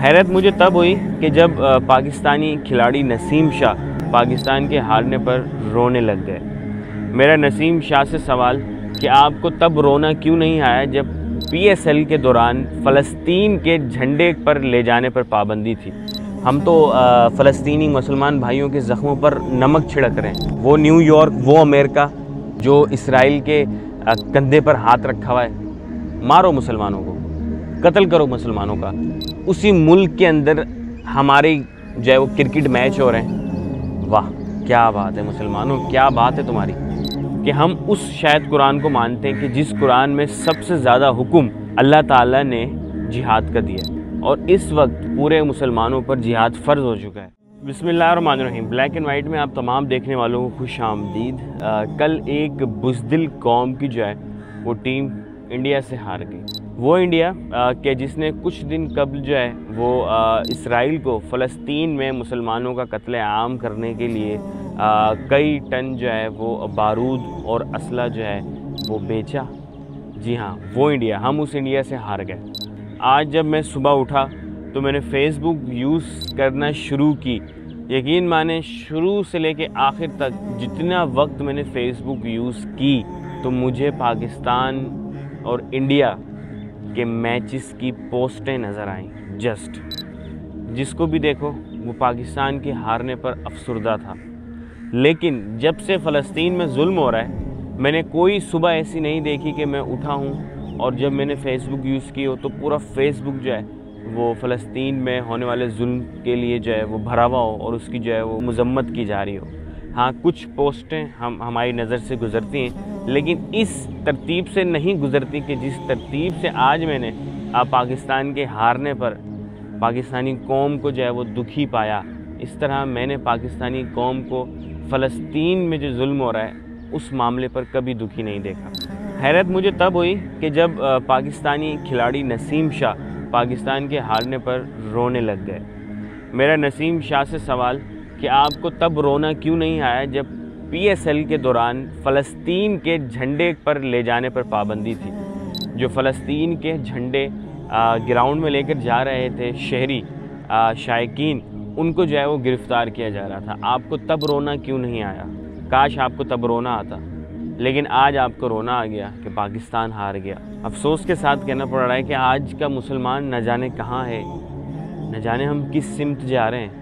हैरत मुझे तब हुई कि जब पाकिस्तानी खिलाड़ी नसीम शाह पाकिस्तान के हारने पर रोने लग गए। मेरा नसीम शाह से सवाल कि आपको तब रोना क्यों नहीं आया जब PSL के दौरान फ़लस्तीन के झंडे पर ले जाने पर पाबंदी थी। हम तो फ़लस्तीनी मुसलमान भाइयों के ज़ख्मों पर नमक छिड़क रहे हैं। वो न्यूयॉर्क, वो अमेरिका जो इसराइल के कंधे पर हाथ रखा हुआ है। मारो मुसलमानों को, कत्ल करो मुसलमानों का। उसी मुल्क के अंदर हमारे जो है वो क्रिकेट मैच हो रहे हैं। वाह क्या बात है मुसलमानों, क्या बात है तुम्हारी कि हम उस शायद कुरान को मानते हैं कि जिस कुरान में सबसे ज़्यादा हुक्म अल्लाह ताला ने जिहाद का दिया, और इस वक्त पूरे मुसलमानों पर जिहाद फ़र्ज़ हो चुका है। बिस्मिल्लाहिर्रहमानिर्रहीम। ब्लैक एंड वाइट में आप तमाम देखने वालों को खुश आमदीद। कल एक बुज़दिल कौम की जो है वो टीम इंडिया से हार गई। वो इंडिया के जिसने कुछ दिन कबल जो है वो इसराइल को फ़लस्तीन में मुसलमानों का कत्ले आम करने के लिए कई टन जो है वो बारूद और असला जो है वो बेचा। जी हाँ, वो इंडिया, हम उस इंडिया से हार गए। आज जब मैं सुबह उठा तो मैंने फ़ेसबुक यूज़ करना शुरू की। यकीन माने शुरू से लेके आखिर तक जितना वक्त मैंने फ़ेसबुक यूज़ की तो मुझे पाकिस्तान और इंडिया के मैचेस की पोस्टें नज़र आईं। जस्ट जिसको भी देखो वो पाकिस्तान के हारने पर अफसरदा था। लेकिन जब से फ़लस्तीन में जुल्म हो रहा है, मैंने कोई सुबह ऐसी नहीं देखी कि मैं उठा हूँ और जब मैंने फ़ेसबुक यूज़ की हो तो पूरा फ़ेसबुक जो है वो फ़लस्तीन में होने वाले जुल्म के लिए जो है वो भरा हुआ हो और उसकी जो है वो मज़म्मत की जा रही हो। हाँ, कुछ पोस्टें हमारी नज़र से गुज़रती हैं, लेकिन इस तरतीब से नहीं गुज़रती कि जिस तरतीब से आज मैंने पाकिस्तान के हारने पर पाकिस्तानी कौम को जो है वो दुखी पाया। इस तरह मैंने पाकिस्तानी कौम को फ़लस्तीन में जो जुल्म हो रहा है उस मामले पर कभी दुखी नहीं देखा। हैरत मुझे तब हुई कि जब पाकिस्तानी खिलाड़ी नसीम शाह पाकिस्तान के हारने पर रोने लग गए। मेरा नसीम शाह से सवाल कि आपको तब रोना क्यों नहीं आया जब PSL के दौरान फ़लस्तीन के झंडे पर ले जाने पर पाबंदी थी। जो फ़लस्तीन के झंडे ग्राउंड में लेकर जा रहे थे शहरी शायकीन, उनको जो है वो गिरफ़्तार किया जा रहा था। आपको तब रोना क्यों नहीं आया? काश आपको तब रोना आता, लेकिन आज आपको रोना आ गया कि पाकिस्तान हार गया। अफसोस के साथ कहना पड़ रहा है कि आज का मुसलमान न जाने कहाँ है, न जाने हम किस सिमत जा रहे हैं।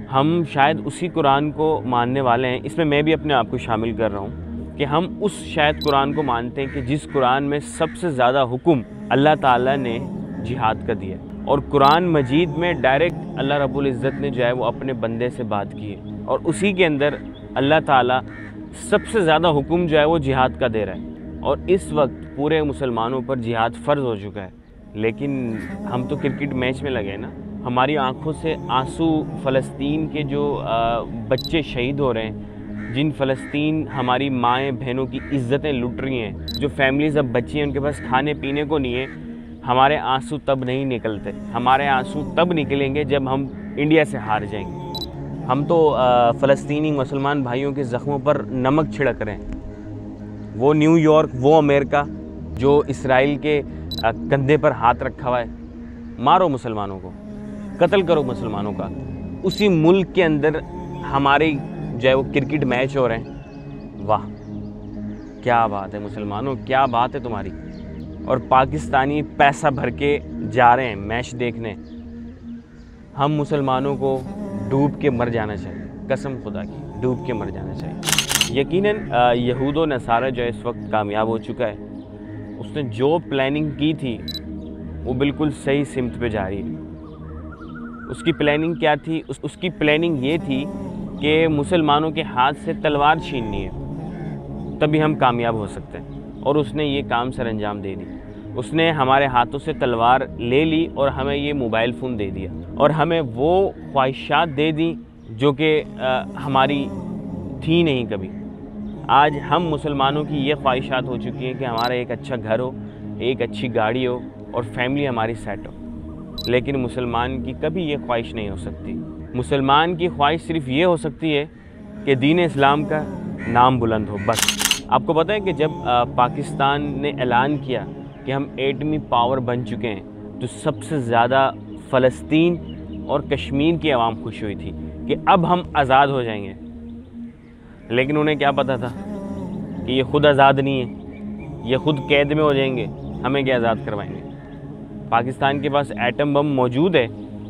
हम शायद उसी कुरान को मानने वाले हैं, इसमें मैं भी अपने आप को शामिल कर रहा हूँ कि हम उस शायद कुरान को मानते हैं कि जिस कुरान में सबसे ज़्यादा हुक्म अल्लाह ताला ने जिहाद का दिया, और कुरान मजीद में डायरेक्ट अल्लाह रब्बुल इज़्ज़त ने जो है वो अपने बंदे से बात की है, और उसी के अंदर अल्लाह ताला सबसे ज़्यादा हुक्म जो है वो जिहाद का दे रहा है। और इस वक्त पूरे मुसलमानों पर जिहाद फ़र्ज़ हो चुका है, लेकिन हम तो क्रिकेट मैच में लगे ना। हमारी आंखों से आंसू फ़लस्तीन के जो बच्चे शहीद हो रहे हैं, जिन फ़लस्तीन हमारी माएँ बहनों की इज़्ज़तें लुट रही हैं, जो फैमिलीज़ अब बच्ची हैं उनके पास खाने पीने को नहीं है, हमारे आंसू तब नहीं निकलते। हमारे आंसू तब निकलेंगे जब हम इंडिया से हार जाएंगे। हम तो फ़लस्तीनी मुसलमान भाइयों के ज़ख्मों पर नमक छिड़क रहे हैं। वो न्यूयॉर्क, वो अमेरिका जो इसराइल के कंधे पर हाथ रखा हुआ है। मारो मुसलमानों को, कत्ल करो मुसलमानों का। उसी मुल्क के अंदर हमारे जो है वो क्रिकेट मैच हो रहे हैं। वाह क्या बात है मुसलमानों, क्या बात है तुम्हारी। और पाकिस्तानी पैसा भर के जा रहे हैं मैच देखने। हम मुसलमानों को डूब के मर जाना चाहिए, कसम खुदा की डूब के मर जाना चाहिए। यकीनन यहूद व नसारा जो है इस वक्त कामयाब हो चुका है। उसने जो प्लानिंग की थी वो बिल्कुल सही सिमत पे जा रही है। उसकी प्लानिंग क्या थी? उसकी प्लानिंग ये थी कि मुसलमानों के हाथ से तलवार छीननी है, तभी हम कामयाब हो सकते हैं, और उसने ये काम सर अंजाम दे दी। उसने हमारे हाथों से तलवार ले ली और हमें ये मोबाइल फ़ोन दे दिया, और हमें वो ख्वाहिशात दे दी जो कि हमारी थी नहीं कभी। आज हम मुसलमानों की ये ख्वाहिशात हो चुकी हैं कि हमारा एक अच्छा घर हो, एक अच्छी गाड़ी हो और फैमिली हमारी सेट हो। लेकिन मुसलमान की कभी ये ख्वाहिश नहीं हो सकती। मुसलमान की ख्वाहिश सिर्फ ये हो सकती है कि दीन इस्लाम का नाम बुलंद हो, बस। आपको पता है कि जब पाकिस्तान ने ऐलान किया कि हम एटमी पावर बन चुके हैं, तो सबसे ज़्यादा فلسطین اور کشمیر کی عوام خوش ہوئی تھی کہ اب ہم آزاد ہو جائیں گے، لیکن انہیں کیا پتہ تھا کہ یہ خود آزاد نہیں ہے، یہ خود قید میں ہو جائیں گے، ہمیں کیا آزاد کروائیں گے۔ پاکستان کے پاس ایٹم بم موجود ہے،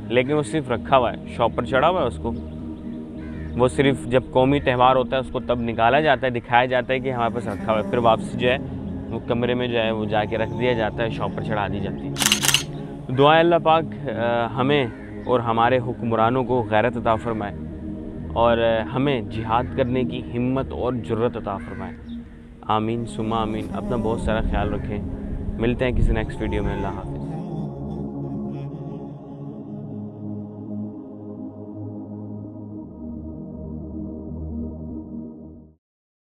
لیکن وہ صرف رکھا ہوا ہے، شاپ پر چڑھا ہوا ہے اس کو، وہ صرف جب قومی تہوار ہوتا ہے اس کو تب نکالا جاتا ہے، دکھایا جاتا ہے کہ ہمارے پاس رکھا ہوا ہے، پھر واپسی جو ہے وہ کمرے میں جو ہے وہ جا کے رکھ دیا جاتا ہے، شاپ پر چڑھا دی جاتی ہے۔ دعائیں اللہ پاک ہمیں اور ہمارے حکمرانوں کو غیرت عطا فرمائے اور ہمیں جہاد کرنے کی ہمت اور جرأت عطا فرمائے۔ آمین ثم آمین۔ اپنا بہت سارا خیال رکھیں، ملتے ہیں کسی نیکسٹ ویڈیو میں۔ اللہ حافظ۔